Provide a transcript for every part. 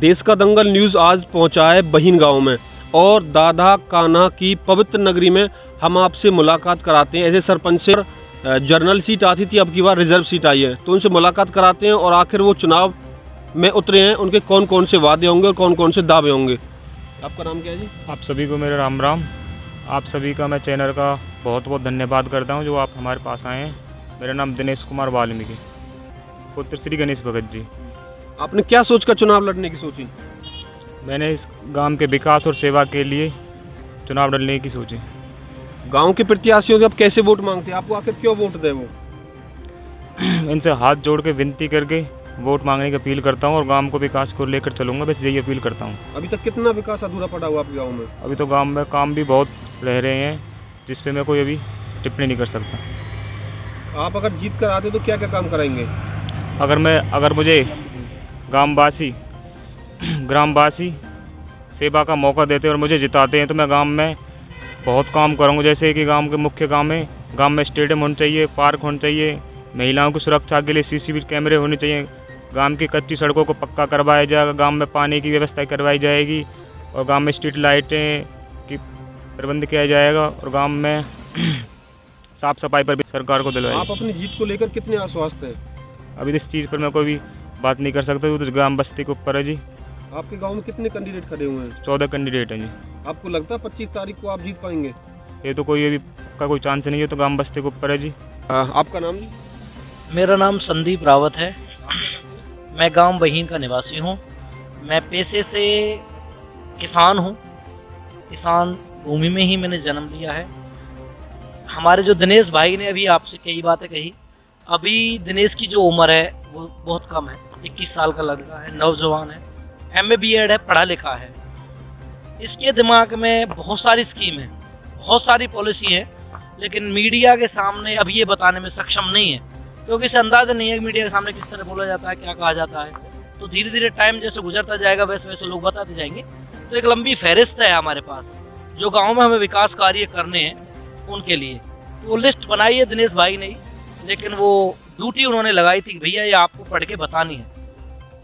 देश का दंगल न्यूज़ आज पहुंचा है बहीन गांव में और दादा कान्हा की पवित्र नगरी में हम आपसे मुलाकात कराते हैं। ऐसे सरपंच से जर्नल सीट आती थी, अब की बार रिजर्व सीट आई है, तो उनसे मुलाकात कराते हैं और आखिर वो चुनाव में उतरे हैं, उनके कौन कौन से वादे होंगे और कौन कौन से दावे होंगे। आपका नाम क्या है जी? आप सभी को मेरा राम राम। आप सभी का मैं चैनल का बहुत बहुत धन्यवाद करता हूं जो आप हमारे पास आए हैं। मेरा नाम दिनेश कुमार वाल्मीकि, पुत्र श्री गणेश भगत जी। आपने क्या सोचकर चुनाव लड़ने की सोची? मैंने इस गांव के विकास और सेवा के लिए चुनाव लड़ने की सोची। गांव के प्रत्याशियों से आप कैसे वोट मांगते हैं? आपको आखिर क्यों वोट दें वो? इनसे हाथ जोड़ के विनती करके वोट मांगने की अपील करता हूं और गांव को विकास को लेकर चलूँगा, बस यही अपील करता हूं। अभी तक कितना विकास अधूरा पड़ा हुआ आपके गाँव में? अभी तो गांव में काम भी बहुत रह रहे हैं जिस पे मैं कोई अभी टिप्पणी नहीं कर सकता। आप अगर जीत कर आते तो क्या क्या काम कराएंगे? अगर मुझे ग्रामवासी सेवा का मौका देते और मुझे जिताते हैं तो मैं गांव में बहुत काम करूंगा। जैसे कि गांव के मुख्य गांव में स्टेडियम होना चाहिए, पार्क होना चाहिए, महिलाओं की सुरक्षा के लिए CCTV कैमरे होने चाहिए, गांव की कच्ची सड़कों को पक्का करवाया जाएगा, गांव में पानी की व्यवस्था करवाई जाएगी और गांव में स्ट्रीट लाइटें की प्रबंध किया जाएगा और गांव में साफ़ सफाई पर भी सरकार को दिलवाएगी। आप अपनी जीत को लेकर कितने आश्वस्त हैं? अभी इस चीज़ पर मैं कोई भी बात नहीं कर सकता, वो तो ग्राम बस्ती के ऊपर है जी। आपके गांव में कितने कैंडिडेट खड़े हुए हैं? 14 कैंडिडेट हैं जी। आपको लगता है 25 तारीख को आप जीत पाएंगे? ये तो कोई अभी का कोई चांस नहीं है, तो ग्राम बस्ती के ऊपर है जी। आपका नाम जी? मेरा नाम संदीप रावत है। मैं गांव बहीन का निवासी हूं। मैं पेशे से किसान हूं। किसान भूमि में ही मैंने जन्म लिया है। हमारे जो दिनेश भाई ने अभी आपसे कई बातें कही, अभी दिनेश की जो उम्र है वो बहुत कम है, 21 साल का लड़का है, नौजवान है, MA B.Ed है, पढ़ा लिखा है। इसके दिमाग में बहुत सारी स्कीम है, बहुत सारी पॉलिसी है, लेकिन मीडिया के सामने अभी ये बताने में सक्षम नहीं है, क्योंकि इसे अंदाज़ा नहीं है कि मीडिया के सामने किस तरह बोला जाता है, क्या कहा जाता है। तो धीरे धीरे टाइम जैसे गुजरता जाएगा वैसे वैसे लोग बताते जाएंगे। तो एक लंबी फहरिस्त है हमारे पास जो गाँव में हमें विकास कार्य करने हैं उनके लिए। तो वो लिस्ट बनाई है दिनेश भाई ने, लेकिन वो ड्यूटी उन्होंने लगाई थी कि भैया ये आपको पढ़ के बतानी है।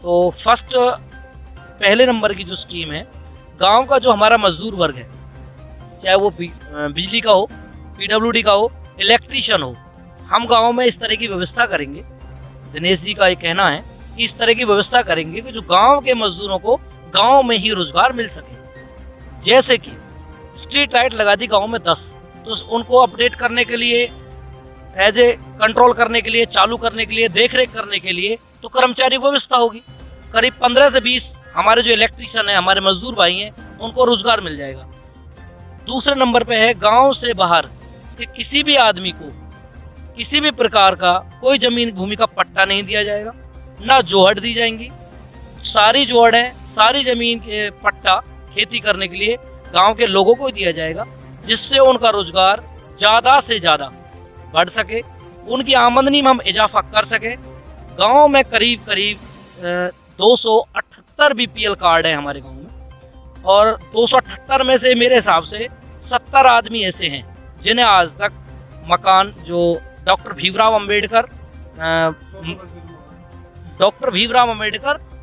तो पहले नंबर की जो स्कीम है, गांव का जो हमारा मजदूर वर्ग है, चाहे वो बिजली का हो, PWD का हो, इलेक्ट्रीशियन हो, हम गांव में इस तरह की व्यवस्था करेंगे। दिनेश जी का ये कहना है कि इस तरह की व्यवस्था करेंगे कि जो गांव के मजदूरों को गांव में ही रोजगार मिल सके। जैसे कि स्ट्रीट लाइट लगा दी गांव में 10, तो उनको अपडेट करने के लिए, एज ए कंट्रोल करने के लिए, चालू करने के लिए, देख रेख करने के लिए तो कर्मचारी व्यवस्था होगी। करीब 15 से 20 हमारे जो इलेक्ट्रीशियन है, हमारे मजदूर भाई हैं, उनको रोजगार मिल जाएगा। दूसरे नंबर पे है गांव से बाहर कि किसी भी आदमी को किसी भी प्रकार का कोई जमीन भूमि का पट्टा नहीं दिया जाएगा, ना जोहड़ दी जाएंगी। सारी जोहड़ है, सारी जमीन के पट्टा खेती करने के लिए गांव के लोगों को दिया जाएगा, जिससे उनका रोजगार ज़्यादा से ज़्यादा बढ़ सके, उनकी आमदनी में हम इजाफा कर सके। गांव में करीब 278 BPL कार्ड है हमारे गांव में, और 278 में से मेरे हिसाब से 70 आदमी ऐसे हैं जिन्हें आज तक मकान, जो डॉक्टर भीमराव अंबेडकर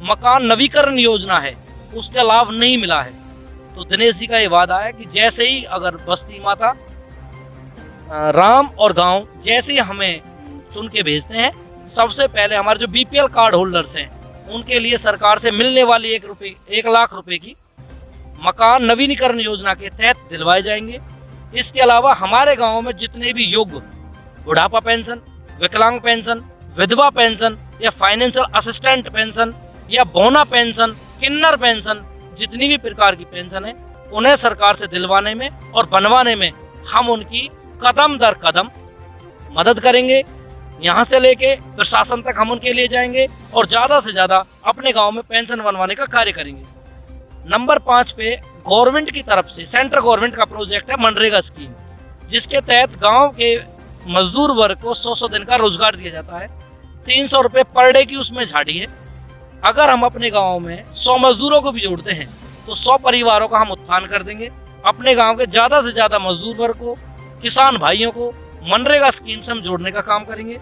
मकान नवीकरण योजना है, उसका लाभ नहीं मिला है। तो दिनेश जी का ये वादा है कि जैसे ही अगर बस्ती माता, राम और गांव जैसे ही हमें चुन के भेजते हैं, सबसे पहले हमारे जो BPL कार्ड होल्डर्स हैं उनके लिए सरकार से मिलने वाली 1 लाख रुपए की मकान नवीनीकरण योजना के तहत दिलवाए जाएंगे। इसके अलावा हमारे गांव में जितने भी योग्य बुढ़ापा पेंशन, विकलांग पेंशन, विधवा पेंशन या फाइनेंशियल असिस्टेंट पेंशन या बोना पेंशन, किन्नर पेंशन, जितनी भी प्रकार की पेंशन है, उन्हें सरकार से दिलवाने में और बनवाने में हम उनकी कदम दर कदम मदद करेंगे। यहाँ से लेके प्रशासन तक हम उनके लिए जाएंगे और ज़्यादा से ज़्यादा अपने गांव में पेंशन बनवाने का कार्य करेंगे। नंबर 5 पे गवर्नमेंट की तरफ से, सेंट्रल गवर्नमेंट का प्रोजेक्ट है मनरेगा स्कीम, जिसके तहत गांव के मजदूर वर्ग को 100 दिन का रोजगार दिया जाता है। 300 रुपये पर डे की उसमें झाड़ी है। अगर हम अपने गांव में 100 मजदूरों को भी जोड़ते हैं तो 100 परिवारों का हम उत्थान कर देंगे। अपने गांव के ज़्यादा से ज़्यादा मजदूर वर्ग को, किसान भाइयों को मनरेगा स्कीम से हम जोड़ने का काम करेंगे।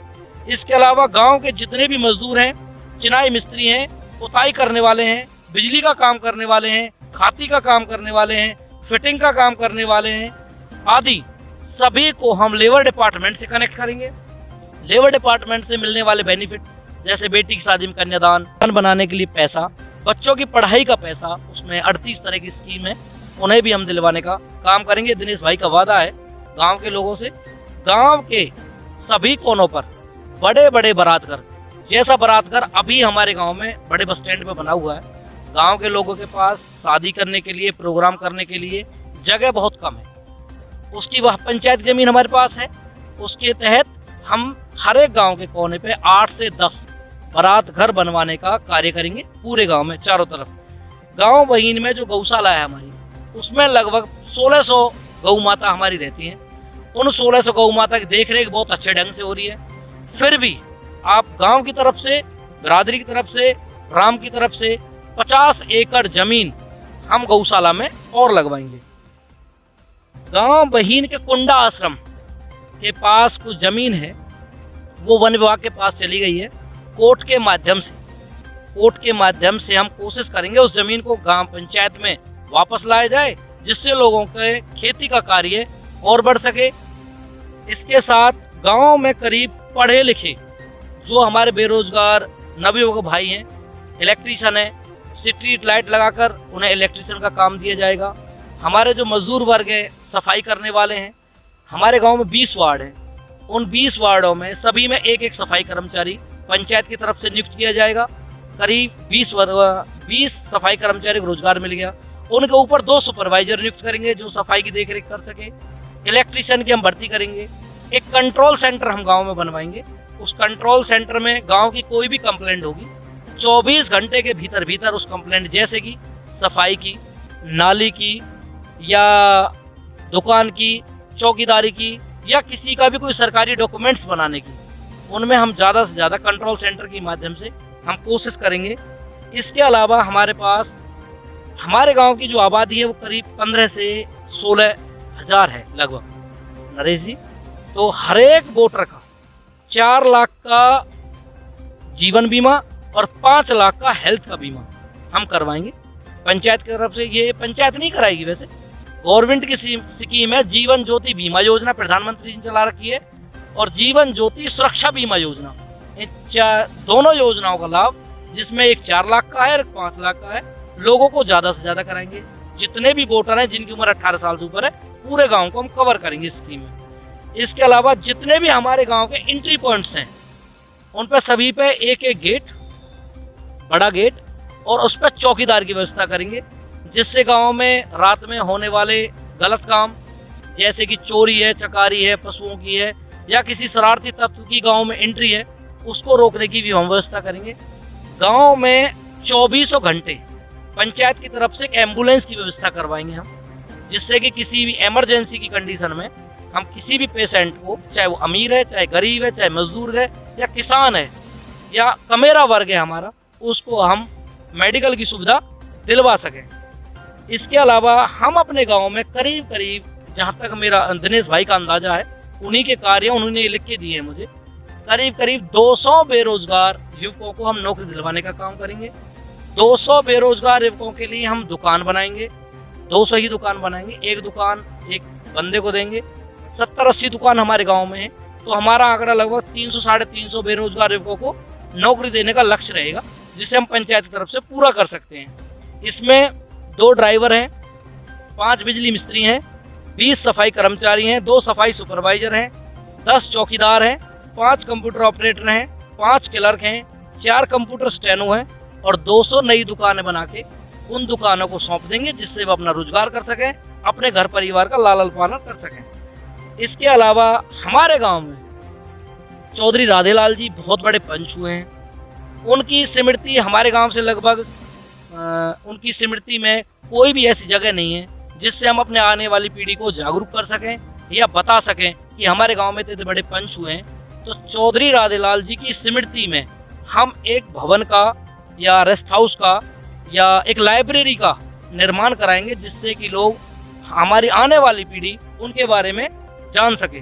इसके अलावा गांव के जितने भी मजदूर हैं, चिनाई मिस्त्री हैं, पुताई करने वाले हैं, बिजली का काम करने वाले हैं, खाती का काम करने वाले हैं, फिटिंग का काम करने वाले हैं आदि सभी को हम लेबर डिपार्टमेंट से कनेक्ट करेंगे। लेबर डिपार्टमेंट से मिलने वाले बेनिफिट जैसे बेटी की शादी में कन्यादान, मकान बनाने के लिए पैसा, बच्चों की पढ़ाई का पैसा, उसमें 38 तरह की स्कीम है, उन्हें भी हम दिलवाने का काम करेंगे। दिनेश भाई का वादा है गांव के लोगों से, गांव के सभी कोनों पर बड़े बड़े बारात घर, जैसा बारात घर अभी हमारे गांव में बड़े बस स्टैंड पे बना हुआ है, गांव के लोगों के पास शादी करने के लिए, प्रोग्राम करने के लिए जगह बहुत कम है, उसकी वह पंचायत जमीन हमारे पास है। उसके तहत हम हर एक गांव के कोने पे 8 से 10 बारात घर बनवाने का कार्य करेंगे पूरे गांव में, चारों तरफ। गांव बहीन में जो गौशाला है हमारी, उसमें लगभग 1600 गौ माता हमारी रहती हैं। उन 1600 गौ माता की देखरेख बहुत अच्छे ढंग से हो रही है। फिर भी आप गांव की तरफ से, बिरादरी की तरफ से, राम की तरफ से 50 एकड़ जमीन हम गौशाला में और लगवाएंगे। गांव बहीन के कुंडा आश्रम के पास कुछ जमीन है, वो वन विभाग के पास चली गई है। कोर्ट के माध्यम से हम कोशिश करेंगे उस जमीन को गांव पंचायत में वापस लाया जाए, जिससे लोगों के खेती का कार्य और बढ़ सके। इसके साथ गांव में करीब पढ़े लिखे जो हमारे बेरोजगार नवयुवक भाई हैं, इलेक्ट्रीशियन है, स्ट्रीट लाइट लगाकर उन्हें इलेक्ट्रीशियन का काम दिया जाएगा। हमारे जो मजदूर वर्ग है, सफाई करने वाले हैं, हमारे गांव में 20 वार्ड हैं, उन 20 वार्डों में सभी में एक एक सफाई कर्मचारी पंचायत की तरफ से नियुक्त किया जाएगा। करीब 20 सफाई कर्मचारी को रोजगार मिल गया। उनके ऊपर 2 सुपरवाइजर नियुक्त करेंगे जो सफाई की देखरेख कर सके। इलेक्ट्रीशियन की हम भर्ती करेंगे। एक कंट्रोल सेंटर हम गांव में बनवाएंगे। उस कंट्रोल सेंटर में गांव की कोई भी कंप्लेंट होगी 24 घंटे के भीतर उस कंप्लेंट, जैसे कि सफाई की, नाली की, या दुकान की, चौकीदारी की, या किसी का भी कोई सरकारी डॉक्यूमेंट्स बनाने की, उनमें हम ज़्यादा से ज़्यादा कंट्रोल सेंटर के माध्यम से हम कोशिश करेंगे। इसके अलावा हमारे पास हमारे गांव की जो आबादी है वो करीब 15 से 16 हज़ार है लगभग, नरेश जी। तो हर एक वोटर का 4 लाख का जीवन बीमा और 5 लाख का हेल्थ का बीमा हम करवाएंगे पंचायत की तरफ से। ये पंचायत नहीं कराएगी, वैसे गवर्नमेंट की स्कीम है। जीवन ज्योति बीमा योजना प्रधानमंत्री जी ने चला रखी है, और जीवन ज्योति सुरक्षा बीमा योजना, दोनों योजनाओं का लाभ, जिसमें एक 4 लाख का है और 5 लाख का है, लोगों को ज़्यादा से ज़्यादा कराएंगे। जितने भी वोटर हैं जिनकी उम्र 18 साल से ऊपर है, पूरे गांव को हम कवर करेंगे इस स्कीम में। इसके अलावा जितने भी हमारे गांव के एंट्री पॉइंट्स हैं, उन पर सभी पे एक एक गेट, बड़ा गेट, और उस पर चौकीदार की व्यवस्था करेंगे, जिससे गांव में रात में होने वाले गलत काम, जैसे कि चोरी है, चकारी है, पशुओं की है, या किसी शरारती तत्व की गांव में एंट्री है, उसको रोकने की भी हम व्यवस्था करेंगे। गांव में 24 घंटे पंचायत की तरफ से एक एम्बुलेंस की व्यवस्था करवाएंगे हम, जिससे कि किसी भी इमरजेंसी की कंडीशन में हम किसी भी पेशेंट को, चाहे वो अमीर है, चाहे गरीब है, चाहे मजदूर है, या किसान है, या कमेरा वर्ग है हमारा, उसको हम मेडिकल की सुविधा दिलवा सकें। इसके अलावा हम अपने गांव में करीब करीब, जहां तक मेरा दिनेश भाई का अंदाजा है, उन्हीं के कार्य उन्होंने लिख के दिए हैं मुझे, करीब करीब 200 बेरोजगार युवकों को हम नौकरी दिलवाने का काम करेंगे। 200 बेरोजगार युवकों के लिए हम दुकान बनाएंगे, 200 ही दुकान बनाएंगे, एक दुकान एक बंदे को देंगे। 70-80 दुकान हमारे गांव में है, तो हमारा आंकड़ा लगभग 300 साढ़े 300 बेरोजगार युवकों को नौकरी देने का लक्ष्य रहेगा, जिसे हम पंचायत की तरफ से पूरा कर सकते हैं। इसमें 2 ड्राइवर हैं, 5 बिजली मिस्त्री हैं, 20 सफाई कर्मचारी हैं, 2 सफाई सुपरवाइजर हैं, 10 चौकीदार हैं, 5 कंप्यूटर ऑपरेटर हैं, 5 क्लर्क हैं, 4 कंप्यूटर स्टेनो हैं, और 200 नई दुकानें बना के उन दुकानों को सौंप देंगे, जिससे वो अपना रोजगार कर सकें, अपने घर परिवार का लालन पालन कर सकें। इसके अलावा हमारे गांव में चौधरी राधेलाल जी बहुत बड़े पंच हुए हैं। उनकी स्मृति हमारे गांव से लगभग उनकी स्मृति में कोई भी ऐसी जगह नहीं है जिससे हम अपने आने वाली पीढ़ी को जागरूक कर सकें या बता सकें कि हमारे गांव में इतने बड़े पंच हुए हैं। तो चौधरी राधेलाल जी की स्मृति में हम एक भवन का या रेस्ट हाउस का या एक लाइब्रेरी का निर्माण कराएंगे, जिससे कि लोग, हमारी आने वाली पीढ़ी उनके बारे में जान सके।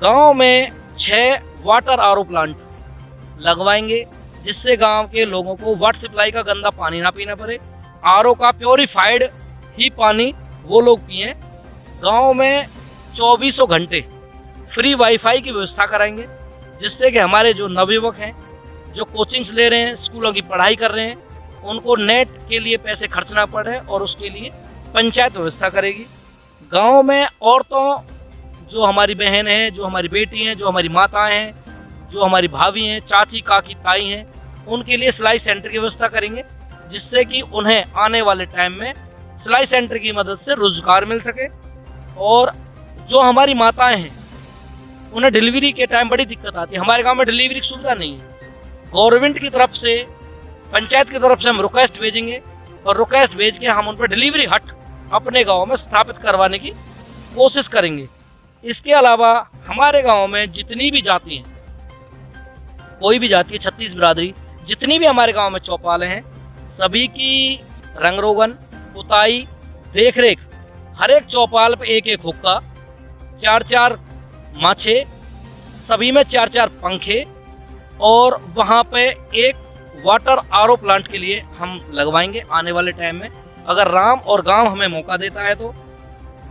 गांव में 6 वाटर आरओ प्लांट लगवाएंगे, जिससे गांव के लोगों को वाटर सप्लाई का गंदा पानी ना पीना पड़े। आरओ का प्योरीफाइड ही पानी वो लोग पिएं। गांव में 24 घंटे फ्री वाईफाई की व्यवस्था कराएंगे, जिससे कि हमारे जो नवयुवक हैं, जो कोचिंग्स ले रहे हैं, स्कूलों की पढ़ाई कर रहे हैं, उनको नेट के लिए पैसे खर्चना पड़े और उसके लिए पंचायत व्यवस्था करेगी। गांव में औरतों, जो हमारी बहन हैं, जो हमारी बेटी हैं, जो हमारी माताएं हैं, जो हमारी भाभी हैं, चाची काकी ताई हैं, उनके लिए सिलाई सेंटर की व्यवस्था करेंगे, जिससे कि उन्हें आने वाले टाइम में सिलाई सेंटर की मदद से रोजगार मिल सके। और जो हमारी माताएं हैं, उन्हें डिलीवरी के टाइम बड़ी दिक्कत आती है। हमारे गांव में डिलीवरी की सुविधा नहीं है। गवर्नमेंट की तरफ से, पंचायत की तरफ से हम रिक्वेस्ट भेजेंगे और रिक्वेस्ट भेज के हम उन पर डिलीवरी हट अपने गांव में स्थापित करवाने की कोशिश करेंगे। इसके अलावा हमारे गांव में जितनी भी जाति हैं, कोई भी जाति है, 36 बिरादरी, जितनी भी हमारे गांव में चौपालें हैं, सभी की रंग रोगन, पुताई, देख रेख, हर एक चौपाल पे एक एक हुक्का, 4-4 माछे, सभी में 4-4 पंखे, और वहाँ पे एक वाटर आरओ प्लांट के लिए हम लगवाएंगे आने वाले टाइम में, अगर राम और गांव हमें मौका देता है तो।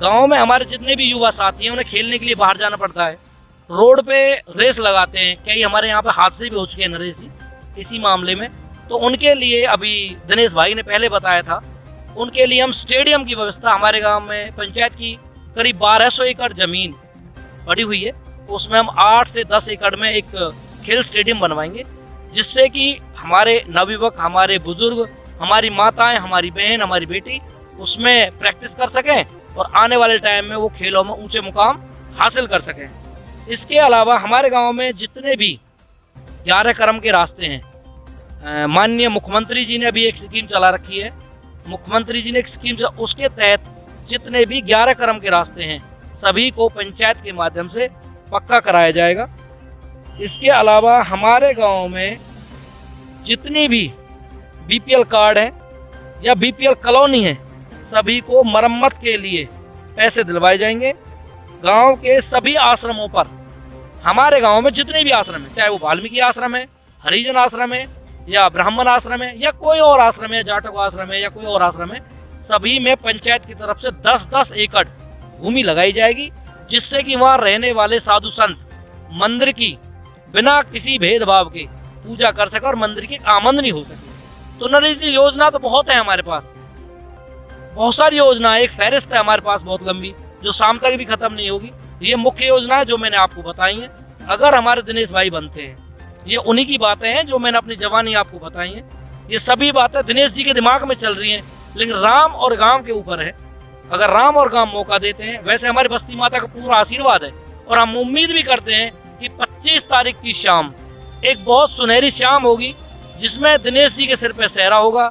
गांव में हमारे जितने भी युवा साथी हैं, उन्हें खेलने के लिए बाहर जाना पड़ता है, रोड पे रेस लगाते हैं, कई हमारे यहाँ पे हादसे भी हो चुके हैं नरेश जी इसी मामले में। तो उनके लिए अभी दिनेश भाई ने पहले बताया था, उनके लिए हम स्टेडियम की व्यवस्था, हमारे गांव में पंचायत की करीब 1200 एकड़ जमीन पड़ी हुई है, उसमें हम 8 से 10 एकड़ में एक खेल स्टेडियम बनवाएंगे, जिससे कि हमारे नवयुवक, हमारे बुजुर्ग, हमारी माताएं, हमारी बहन, हमारी बेटी उसमें प्रैक्टिस कर सकें और आने वाले टाइम में वो खेलों में ऊंचे मुकाम हासिल कर सकें। इसके अलावा हमारे गांव में जितने भी 11 कर्म के रास्ते हैं, माननीय मुख्यमंत्री जी ने अभी एक स्कीम चला रखी है, मुख्यमंत्री जी ने एक स्कीम, उसके तहत जितने भी 11 कर्म के रास्ते हैं सभी को पंचायत के माध्यम से पक्का कराया जाएगा। इसके अलावा हमारे गांव में जितनी भी बीपीएल कार्ड हैं या बीपीएल कॉलोनी है, सभी को मरम्मत के लिए पैसे दिलवाए जाएंगे। गांव के सभी आश्रमों पर, हमारे गांव में जितने भी आश्रम हैं, चाहे वो वाल्मीकि आश्रम है, हरिजन आश्रम है, या ब्राह्मण आश्रम है, या कोई और आश्रम है, जाटक आश्रम है, या कोई और आश्रम है, सभी में पंचायत की तरफ से 10-10 एकड़ भूमि लगाई जाएगी, जिससे कि वहाँ रहने वाले साधु संत मंदिर की बिना किसी भेदभाव के पूजा कर सके और मंदिर की आमदनी हो सके। तो नरेश जी, योजना तो बहुत है हमारे पास, बहुत सारी योजना है, एक फहरिस्त है हमारे पास बहुत लंबी, जो शाम तक भी खत्म नहीं होगी। ये मुख्य योजना है जो मैंने आपको बताई है। अगर हमारे दिनेश भाई बनते हैं, ये उन्हीं की बातें हैं जो मैंने अपनी जवानी आपको बताई हैं। ये सभी बातें दिनेश जी के दिमाग में चल रही हैं, लेकिन राम और गांव के ऊपर है। अगर राम और गांव मौका देते हैं, वैसे हमारी बस्ती माता का पूरा आशीर्वाद है और हम उम्मीद भी करते हैं कि 25 तारीख की शाम एक बहुत सुनहरी शाम होगी, जिसमें दिनेश जी के सिर पे सेहरा होगा,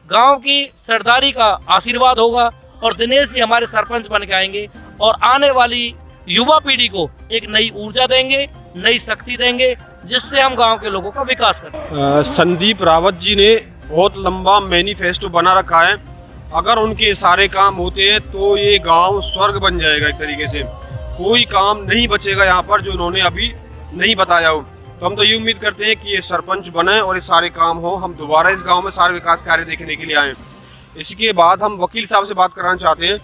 गांव की सरदारी का आशीर्वाद होगा और दिनेश जी हमारे सरपंच बन के आएंगे और आने वाली युवा पीढ़ी को एक नई ऊर्जा देंगे, नई शक्ति देंगे, जिससे हम गांव के लोगों का विकास कर सकें। संदीप रावत जी ने बहुत लंबा मैनिफेस्टो बना रखा है। अगर उनके सारे काम होते हैं तो ये गांव स्वर्ग बन जाएगा। एक तरीके से कोई काम नहीं बचेगा यहाँ पर जो उन्होंने अभी नहीं बताया हो। तो हम तो ये उम्मीद करते हैं कि ये सरपंच बने और ये सारे काम हो, हम दोबारा इस गांव में सारे विकास कार्य देखने के लिए आए। इसके बाद हम वकील साहब से बात कराना चाहते हैं।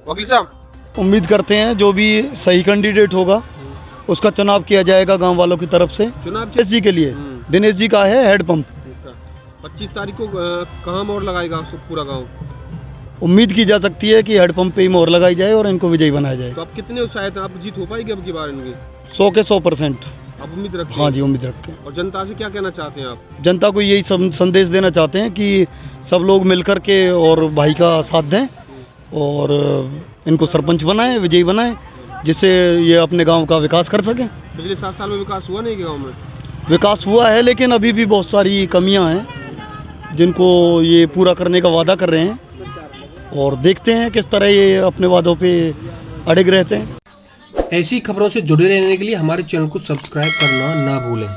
वकील साहब, उम्मीद करते हैं जो भी सही कैंडिडेट होगा उसका चुनाव किया जाएगा गांव वालों की तरफ से। चुनाव दिनेश जी के लिए, दिनेश जी का है हेड पंप। 25 तारीख को कहाँ मोहर लगाएगा पूरा गाँव? उम्मीद की जा सकती है कि हेड पंप पे ही मोहर लगाई जाए और इनको विजयी बनाया जाए। तो आप कितने उत्साहित हैं? आप जीत हो पाएगी अब की बार इनकी? 100 के 100% आप उम्मीद रखते हैं? हाँ जी, उम्मीद रखते हैं। और जनता से क्या कहना चाहते हैं आप? जनता को यही संदेश देना चाहते हैं कि सब लोग मिलकर के और भाई का साथ दें और इनको सरपंच बनाएं, विजयी बनाएं, जिससे ये अपने गांव का विकास कर सकें। पिछले 7 साल में विकास हुआ नहीं गांव में? विकास हुआ है, लेकिन अभी भी बहुत सारी कमियां हैं जिनको ये पूरा करने का वादा कर रहे हैं और देखते हैं किस तरह ये अपने वादों पे अड़िग रहते हैं। ऐसी खबरों से जुड़े रहने के लिए हमारे चैनल को सब्सक्राइब करना ना भूलें।